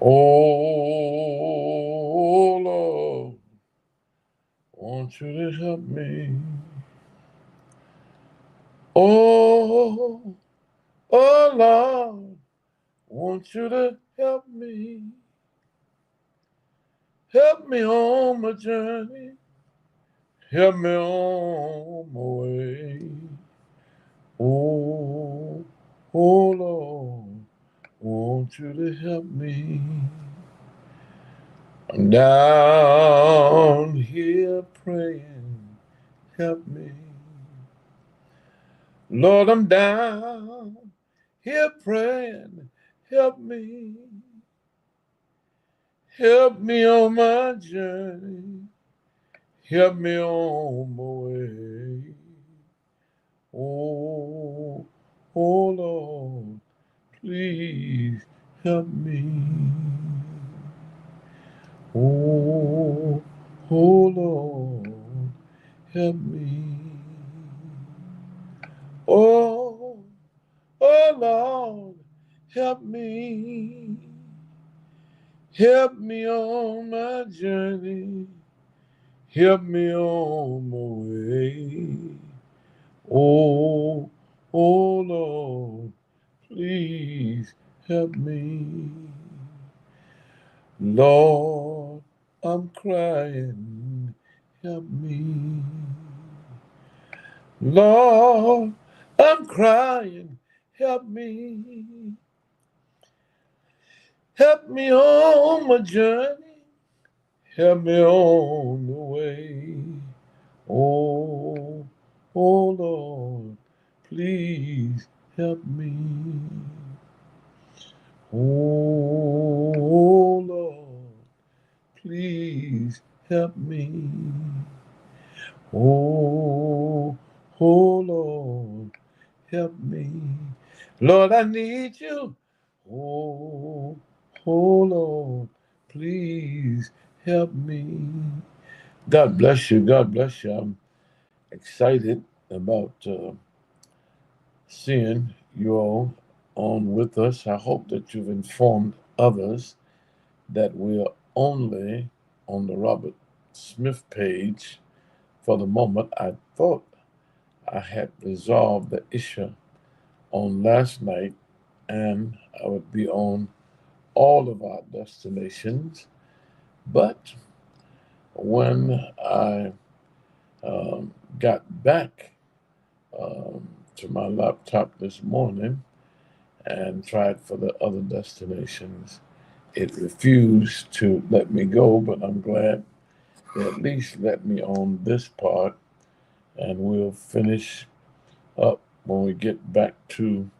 Oh Lord, want you to help me. Oh, oh Lord, want you to help me. Help me on my journey. Help me on my way. Oh, oh Lord, want you to help me. I'm down here praying, help me. Lord, I'm down here praying, help me. Help me on my journey, help me on my way. Oh, oh Lord, please help me. Oh, oh Lord, help me. Oh, oh Lord, help me. Help me on my journey. Help me on my way. Oh, oh Lord, please help me. Lord, I'm crying. Help me. Lord, I'm crying. Help me. Help me on my journey. Help me on the way. Oh, oh Lord, please help me. Oh Lord, please help me. Oh, oh Lord, help me. Lord, I need you. Oh, oh Lord, please help me. God bless you. God bless you. I'm excited about seeing you all on with us. I hope that you've informed others that we are only on the Robert Smith page for the moment. I thought I had resolved the issue on last night and I would be on all of our destinations. But when I got back to my laptop this morning and tried for the other destinations, it refused to let me go, but I'm glad they at least let me on this part, and we'll finish up when we get back to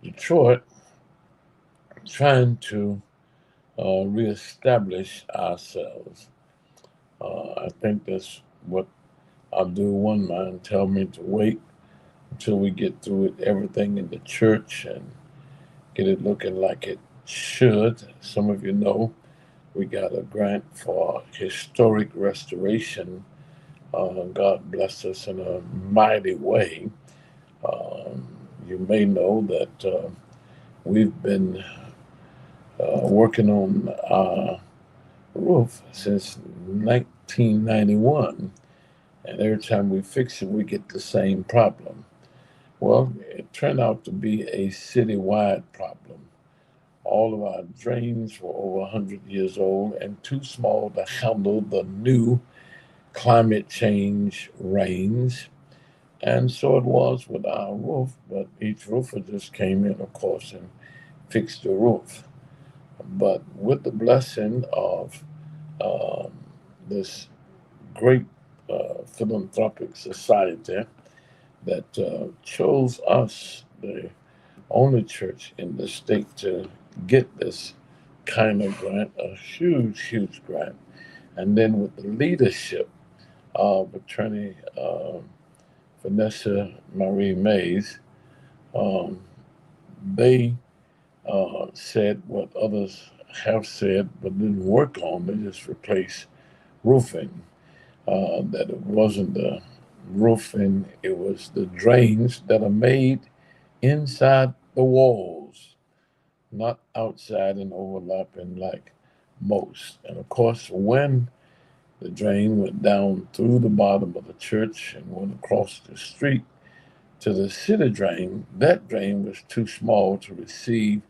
Detroit, trying to reestablish ourselves. I think that's what I'll do. One man tell me to wait until we get through with everything in the church and get it looking like it should. Some of you know we got a grant for historic restoration. God bless us in a mighty way. Um, you may know that we've been working on our roof since 1991, and every time we fix it, we get the same problem. Well, it turned out to be a citywide problem. All of our drains were over 100 years old and too small to handle the new climate change rains. And so it was with our roof, but each roofer just came in, of course, and fixed the roof. But with the blessing of um, this great philanthropic society that chose us, the only church in the state to get this kind of grant, a huge, huge grant. And then with the leadership of Attorney Vanessa Marie Mays, um, they said what others have said but didn't work on. They just replaced roofing. That it wasn't the roofing, it was the drains that are made inside the walls. not outside and overlapping like most. And of course, when the drain went down through the bottom of the church and went across the street to the city drain, that drain was too small to receive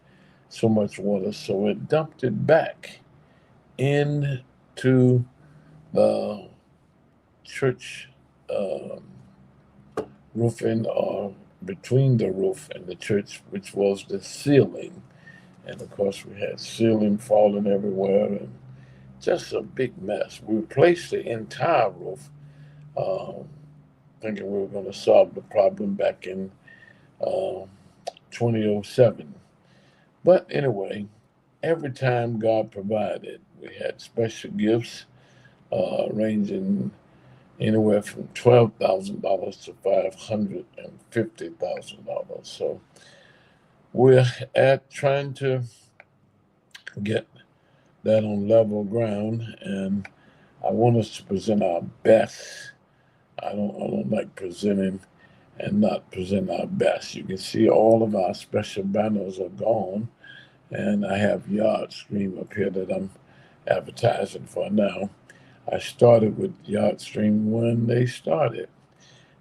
so much water, so it dumped it back into the church um, roofing, or between the roof and the church, which was the ceiling. And of course, we had ceiling falling everywhere and just a big mess. We replaced the entire roof, um, thinking we were going to solve the problem back in uh, 2007. But anyway, every time God provided, we had special gifts ranging anywhere from $12,000 to $550,000. So we're at trying to get that on level ground, and I want us to present our best. I don't like presenting and not present our best. You can see all of our special banners are gone, and I have Yard Stream up here that I'm advertising for now. I started with Yard Stream when they started,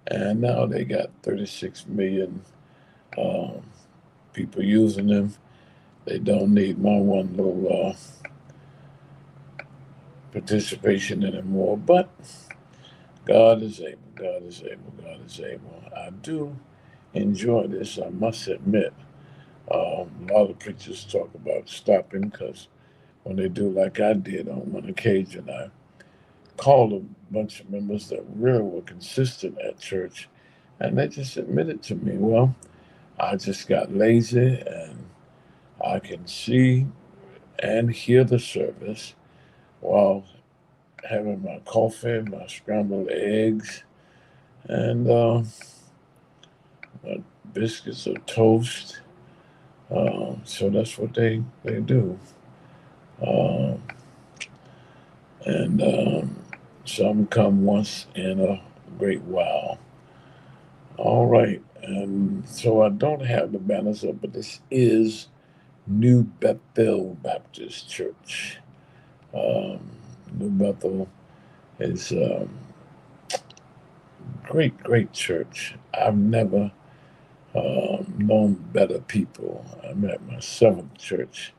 and now they got 36 million um, people using them. They don't need my one little participation anymore, but God is able, God is able, God is able. I do enjoy this, I must admit. A lot of preachers talk about stopping because when they do, like I did on one occasion, I called a bunch of members that really were consistent at church, and they just admitted to me, well, I just got lazy and I can see and hear the service while having my coffee, my scrambled eggs, and my biscuits or toast. So that's what they do. Um, and some come once in a great while. All right. And so I don't have the banners up, but this is New Bethel Baptist Church. Um, New Bethel is a great, great church. I've never known better people. I'm at my seventh church,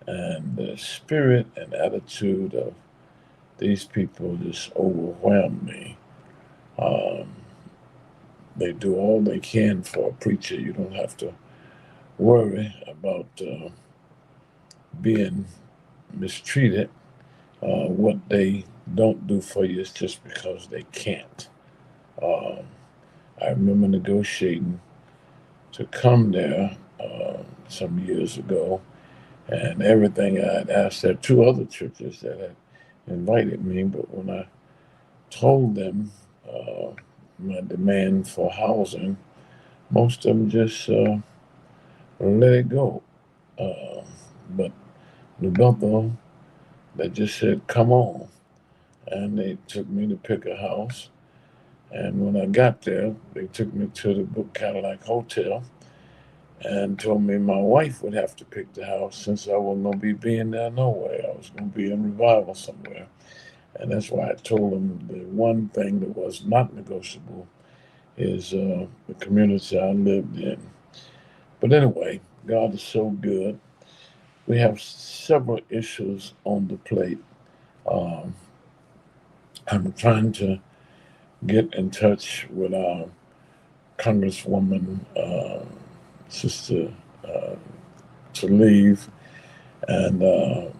and the spirit and attitude of these people just overwhelm me. Um, they do all they can for a preacher. You don't have to worry about being mistreated. What they don't do for you is just because they can't. Um, I remember negotiating to come there some years ago, and everything I had asked. There are two other churches that had invited me, but when I told them uh, my demand for housing, most of them just let it go. Uh, but New Bethel, they just said, "Come on," and they took me to pick a house. And when I got there, they took me to the Book Cadillac Hotel and told me my wife would have to pick the house since I wasn't going to be being there no way. I was going to be in revival somewhere. And that's why I told them the one thing that was not negotiable is the community I lived in. But anyway, God is so good. We have several issues on the plate. Um, I'm trying to get in touch with our Congresswoman, Sister uh, to leave, and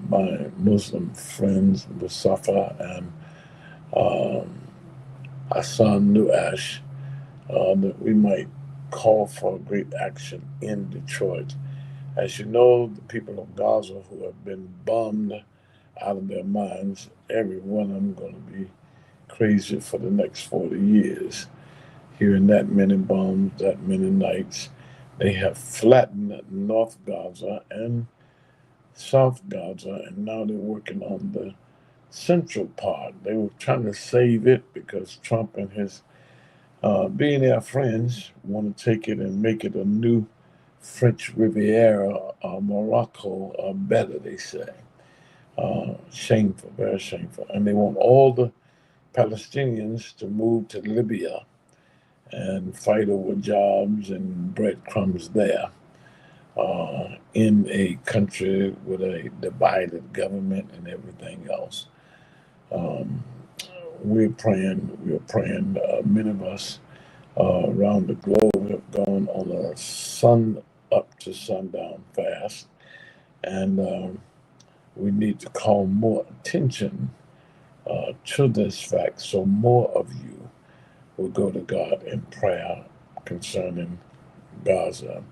my Muslim friends, Mustafa and um, Hassan Nuash, that we might call for great action in Detroit. As you know, the people of Gaza who have been bummed out of their minds, every one of them going to be crazy for the next 40 years. Hearing that many bombs, that many nights, they have flattened North Gaza and South Gaza, and now they're working on the central part. They were trying to save it because Trump and his billionaire friends want to take it and make it a new French Riviera or Morocco are better, they say. Shameful, very shameful. And they want all the Palestinians to move to Libya and fight over jobs and breadcrumbs there in a country with a divided government and everything else. Um, we're praying. Many of us around the globe have gone on a sun up to sundown fast, and we need to call more attention to this fact so more of you will go to God in prayer concerning Gaza.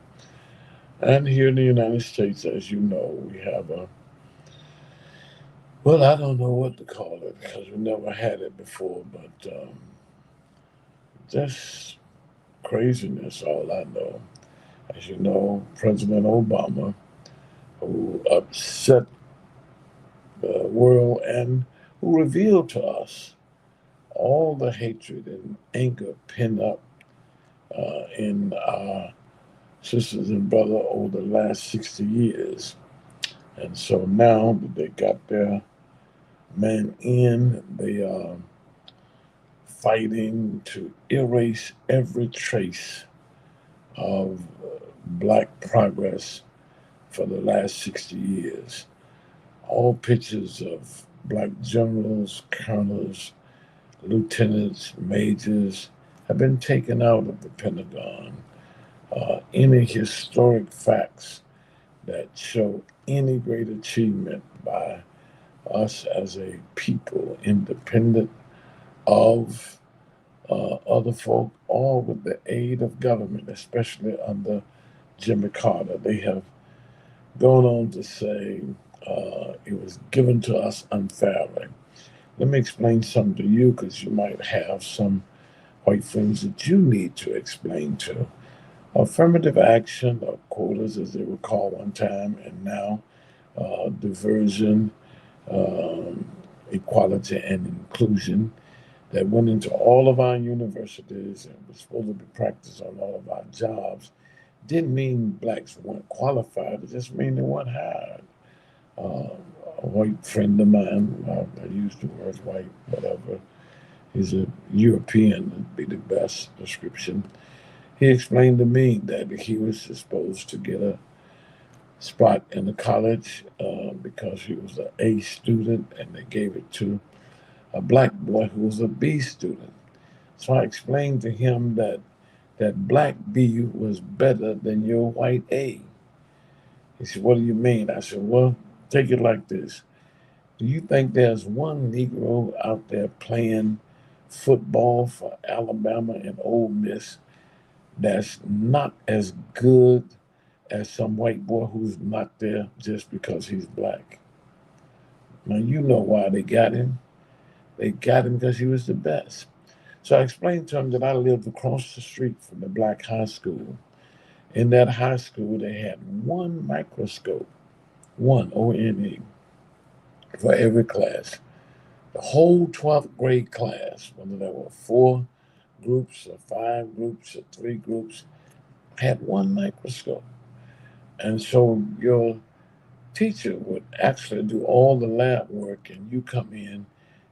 And here in the United States, as you know, we have well, I don't know what to call it because we never had it before, but just craziness, all I know. As you know, President Obama, who upset the world and who revealed to us all the hatred and anger pent up in our sisters and brothers over the last 60 years. And so now that they got their man in, they are fighting to erase every trace of black progress for the last 60 years. All pictures of black generals, colonels, lieutenants, majors have been taken out of the Pentagon. Any historic facts that show any great achievement by us as a people, independent of other folk, or with the aid of government, especially under Jimmy Carter. They have gone on to say it was given to us unfairly. Let me explain something to you because you might have some white friends that you need to explain to. Affirmative action, or quotas as they were called one time, and now diversion, um, equality, and inclusion that went into all of our universities and was supposed to be practiced on all of our jobs didn't mean blacks weren't qualified. It just mean they weren't hired. Uh, a white friend of mine, I use the word white, whatever, he's a European, would be the best description. He explained to me that he was supposed to get a spot in the college because he was an A student, and they gave it to a black boy who was a B student. So I explained to him that black B was better than your white A. He said, "What do you mean?" I said, "Well, take it like this. Do you think there's one Negro out there playing football for Alabama and Ole Miss that's not as good as some white boy who's not there just because he's black?" Now, you know why they got him. They got him because he was the best. So I explained to him that I lived across the street from the black high school. In that high school, they had one microscope, one ONE, for every class. The whole 12th grade class, whether there were four groups or five groups or three groups, had one microscope. And so your teacher would actually do all the lab work, and you come in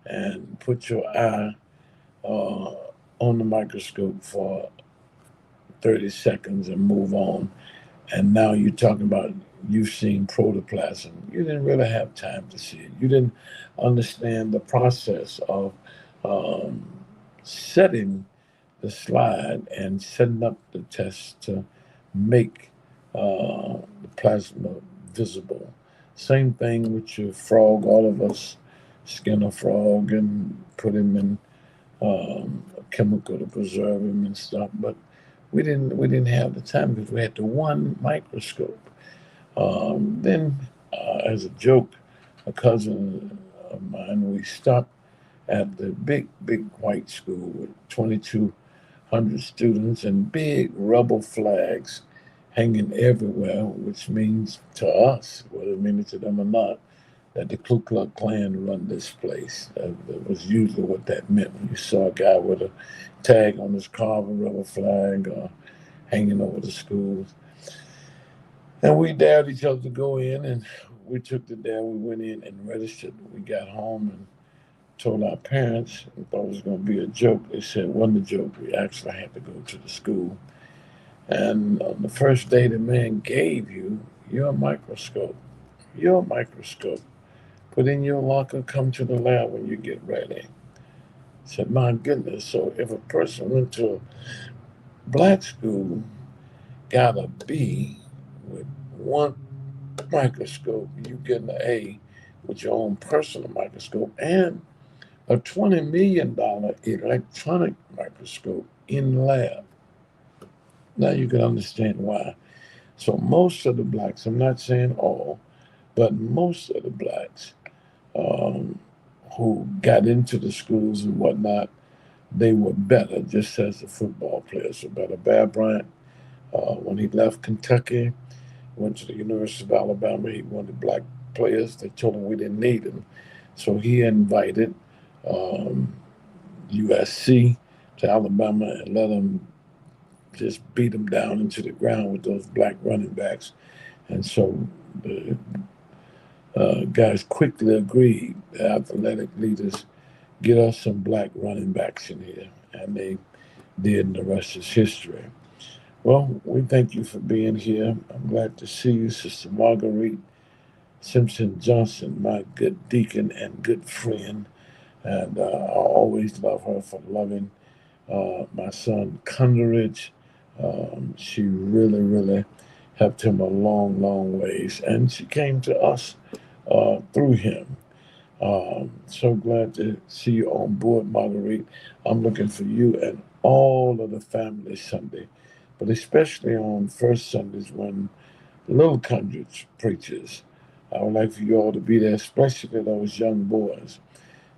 and put your eye uh, on the microscope for 30 seconds and move on. And now you're talking about you've seen protoplasm. You didn't really have time to see it. You didn't understand the process of um, setting the slide and setting up the test to make the plasma visible. Same thing with your frog. All of us skin a frog and put him in a chemical to preserve him and stuff, but we didn't have the time because we had the one microscope. Then, as a joke, a cousin of mine, we stopped at the big white school with 2,200 students and big rubber flags hanging everywhere, which means to us, whether it means to them or not, that the Ku Klux Klan run this place. That was usually what that meant when you saw a guy with a tag on his car, a rubber flag, hanging over the schools. And we dared each other to go in, and we took the dare. We went in and registered. We got home and told our parents and thought it was going to be a joke. They said it wasn't a joke. We actually had to go to the school. And on the first day, the man gave you your microscope. Your microscope. Put in your locker, come to the lab when you get ready. I said, my goodness. So if a person went to a black school, got a B with one microscope, you get an A with your own personal microscope and a $20 million electronic microscope in the lab. Now you can understand why. So most of the blacks, I'm not saying all, but most of the blacks um, who got into the schools and whatnot, they were better, just as the football players were better. Bear Bryant, when he left Kentucky, went to the University of Alabama, he wanted black players. They told him we didn't need him. So he invited um, USC to Alabama and let them just beat them down into the ground with those black running backs. And so the guys quickly agreed, the athletic leaders, get us some black running backs in here. And they did, and the rest is history. Well, we thank you for being here. I'm glad to see you, Sister Marguerite Simpson Johnson, my good deacon and good friend. And I always love her for loving my son Conderidge. She really, really helped him a long, long ways. And she came to us through him. So glad to see you on board, Marguerite. I'm looking for you and all of the family Sunday, but especially on first Sundays when Little Conderidge preaches. I would like for you all to be there, especially those young boys.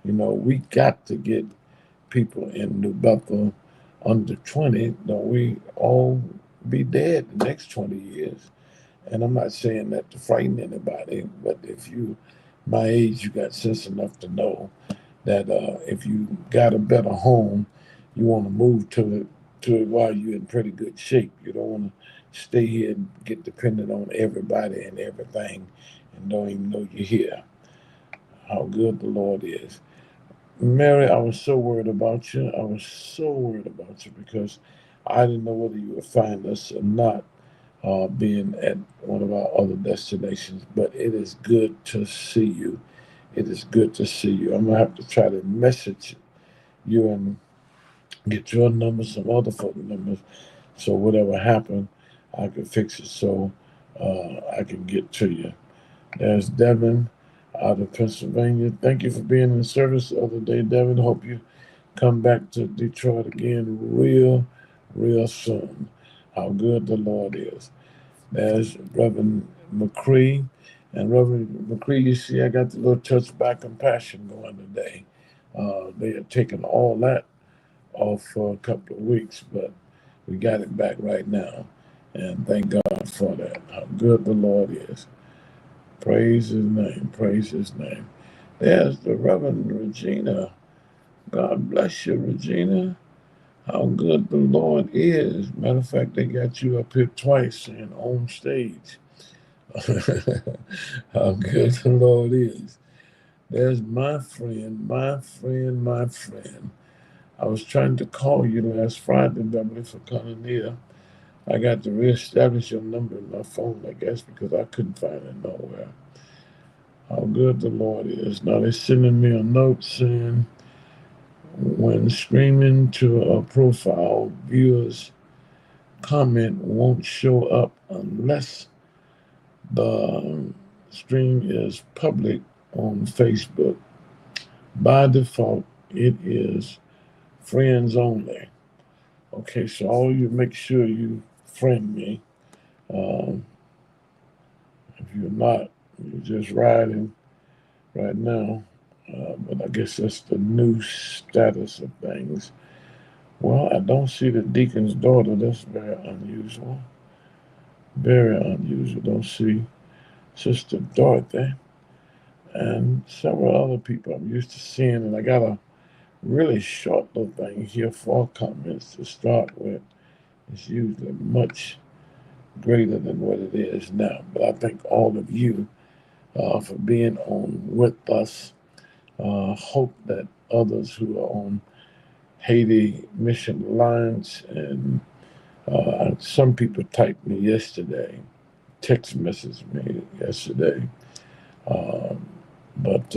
You know, we got to get people in New Bethel under 20, don't we all be dead the next 20 years? And I'm not saying that to frighten anybody, but if you, my age, you got sense enough to know that if you got a better home, you want to move to it while you're in pretty good shape. You don't want to stay here and get dependent on everybody and everything and don't even know you're here. How good the Lord is. Mary, I was so worried about you. I was so worried about you because I didn't know whether you would find us or not being at one of our other destinations. But it is good to see you. It is good to see you. I'm going to have to try to message you and get your number, some other folk numbers, so whatever happened, I could fix it so I can get to you. There's Devin out of Pennsylvania. Thank you for being in service the other day, Devin. Hope you come back to Detroit again real, real soon. How good the Lord is. There's Reverend McCree. And Reverend McCree, you see, I got the little touch by compassion going today. They had taken all that off for a couple of weeks, but we got it back right now. And thank God for that. How good the Lord is. Praise his name. Praise his name. There's the Reverend Regina. God bless you, Regina. How good the Lord is. Matter of fact, they got you up here twice and on stage. How good the Lord is. There's my friend, my friend, my friend. I was trying to call you last Friday, Beverly, for coming here. I got to reestablish your number in my phone, I guess, because I couldn't find it nowhere. How good the Lord is. Now they're sending me a note saying when streaming to a profile, viewers' comment won't show up unless the stream is public on Facebook. By default, it is friends only. Okay, so all you make sure you friend me. Um, if you're not, you're just riding right now. But I guess that's the new status of things. Well, I don't see the deacon's daughter. That's very unusual. Very unusual. Don't see Sister Dorothy and several other people I'm used to seeing. And I got a really short little thing here, 4 comments to start with. It's usually much, greater than what it is now. But I thank all of you for being on with us. Hope that others who are on Haiti Mission Lines, and some people typed me yesterday, text messaged me yesterday, um, but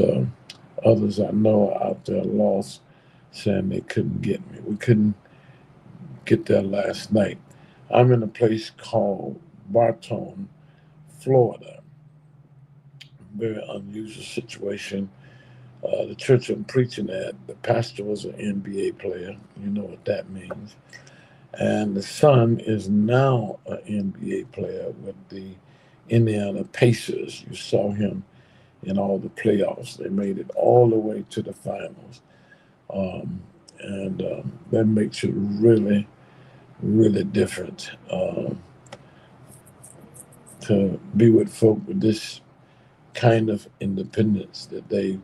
others I know are out there lost, saying they couldn't get me. We couldn't get there last night. I'm in a place called Barton, Florida. Very unusual situation. The church I'm preaching at, the pastor was an NBA player. You know what that means. And the son is now an NBA player with the Indiana Pacers. You saw him in all the playoffs. They made it all the way to the finals. And that makes it really, really different to be with folk with this kind of independence that they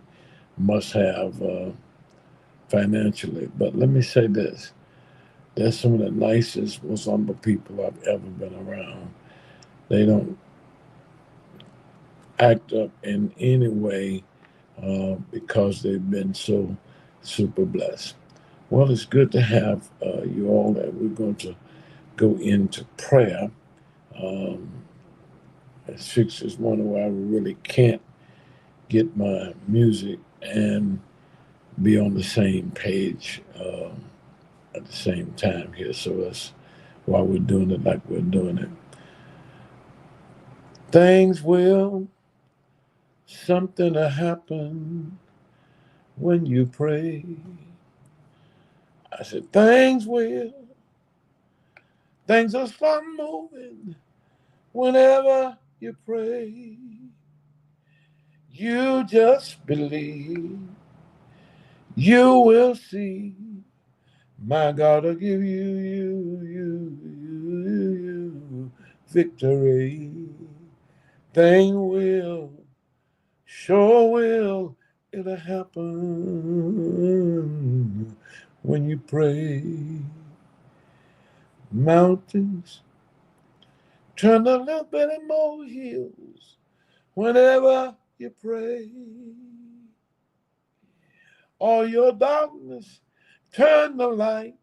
must have financially. But let me say this, they're some of the nicest, most humble people I've ever been around. They don't act up in any way because they've been so super blessed. Well, it's good to have you all, and we're going to go into prayer. Um, it's fixed this morning where I really can't get my music and be on the same page at the same time here. So that's why we're doing it like we're doing it. Things will, something to happen when you pray. I said, things will start moving whenever you pray. You just believe, you will see. My God will give you victory. Thing will, sure will, it'll happen when you pray. Mountains turn a little bit of molehills whenever you pray. All your darkness turn the light.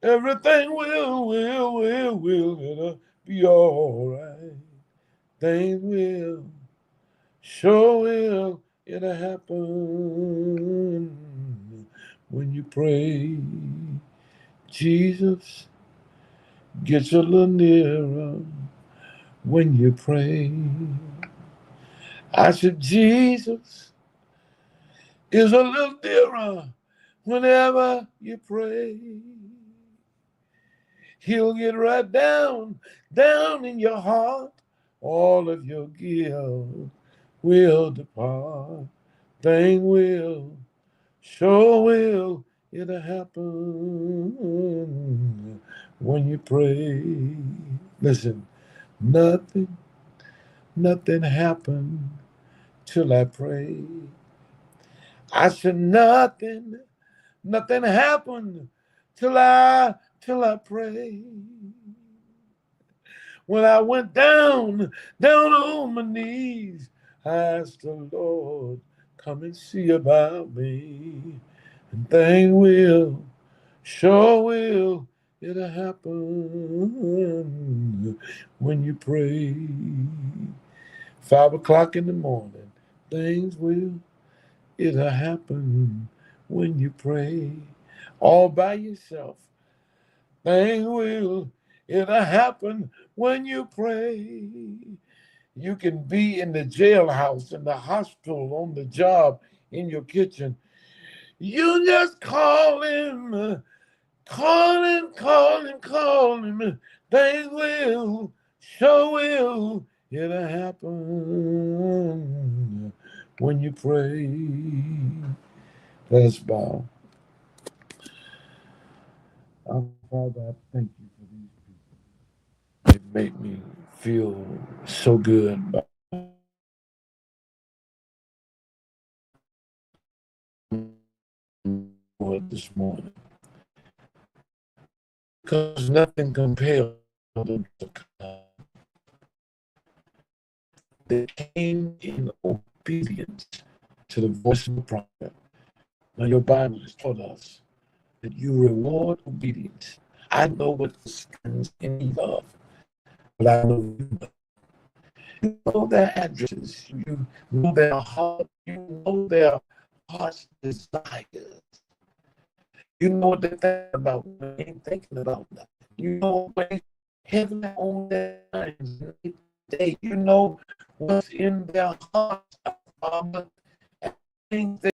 Everything will, it'll be all right. Things will, sure will, it'll happen when you pray. Jesus gets a little nearer when you pray. I said, Jesus is a little nearer whenever you pray. He'll get right down in your heart. All of your guilt will depart. Thing will, sure will, it'll happen when you pray. Listen, nothing happened till I pray. I said nothing happened till I pray. When I went down on my knees, I asked the Lord, come and see about me. And thing will, sure will, it'll happen when you pray. 5 o'clock in the morning, things will, it'll happen when you pray. All by yourself, things will, it'll happen when you pray. You can be in the jailhouse, in the hospital, on the job, in your kitchen. You just call him, call him. Things will, sure will, it'll happen when you pray. Let us bow. Our Father, I thank you for these people. They make me feel so good about this morning. Because nothing compels them to come. They came in obedience to the voice of the prophet. Now, your Bible has taught us that you reward obedience. I know what the stands in need of, but I know you know. You know their addresses. You know their heart. You know their heart's desires. You know what they're thinking about when they ain't thinking about nothing. You know what they have on their minds. You know what's in their hearts, Father. And things that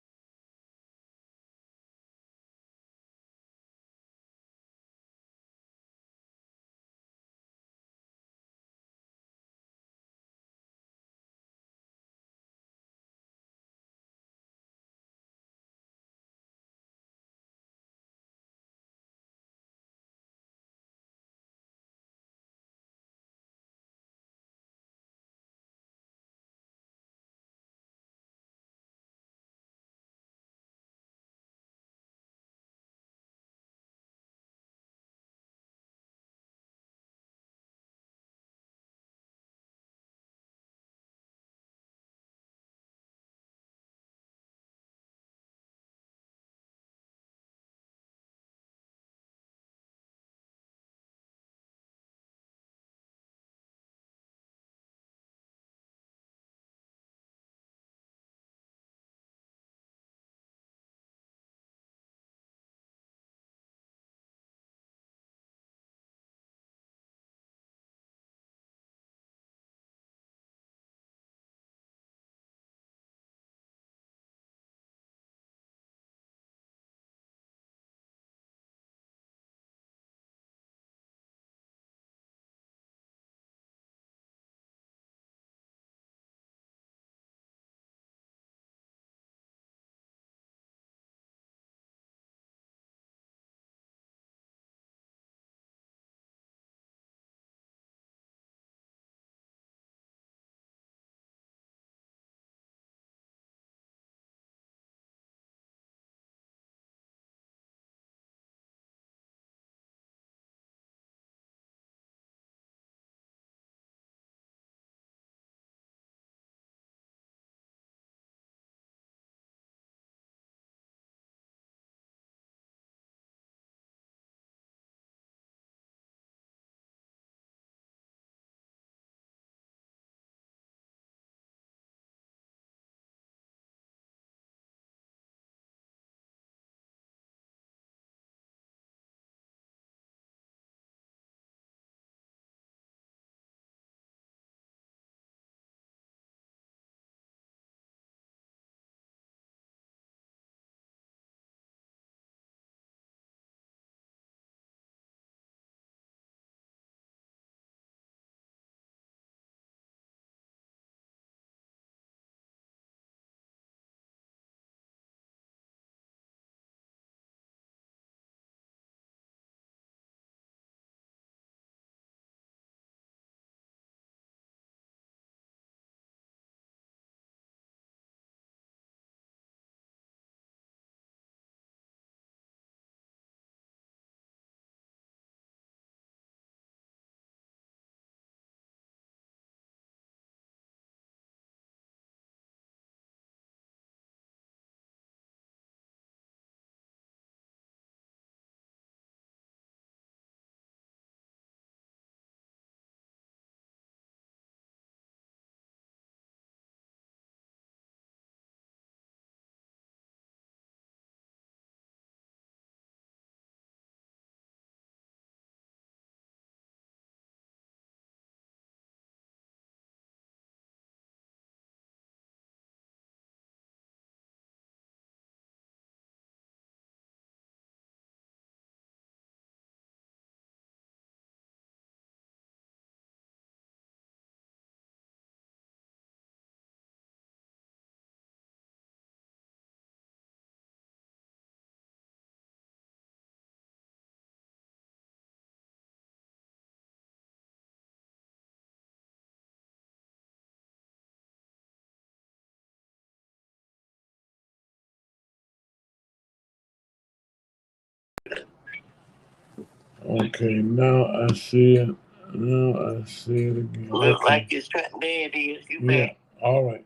okay, now I see it. No, I see it again. Look like it's there it is. You Yeah. back. All right.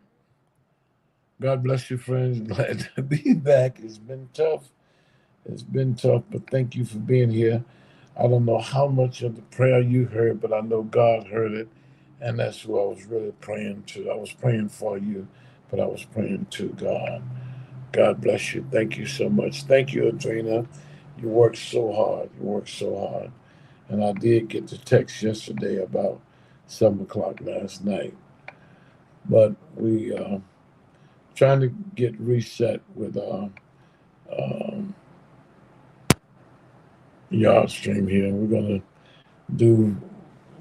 God bless you, friends. Glad to be back. It's been tough. It's been tough, but thank you for being here. I don't know how much of the prayer you heard, but I know God heard it. And that's who I was really praying to. I was praying for you, but I was praying to God. God bless you. Thank you so much. Thank you, Adrena. You worked so hard. You worked so hard. And I did get the text yesterday about 7 o'clock last night. But we trying to get reset with um, yard stream here. We're gonna do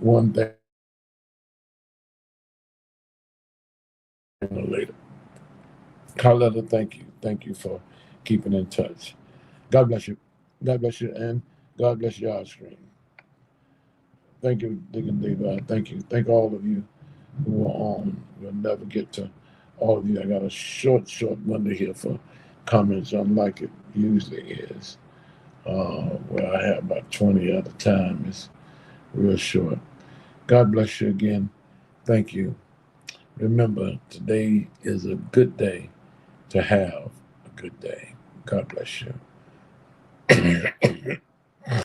one thing later. Carletta, thank you. Thank you for keeping in touch. God bless you. God bless you, and God bless yard stream. Thank you, Deacon Levi. Thank you. Thank all of you who are on. We'll never get to all of you. I got a short window here for comments, unlike it usually is, where I have about 20 at a time. It's real short. God bless you again. Thank you. Remember, today is a good day to have a good day. God bless you.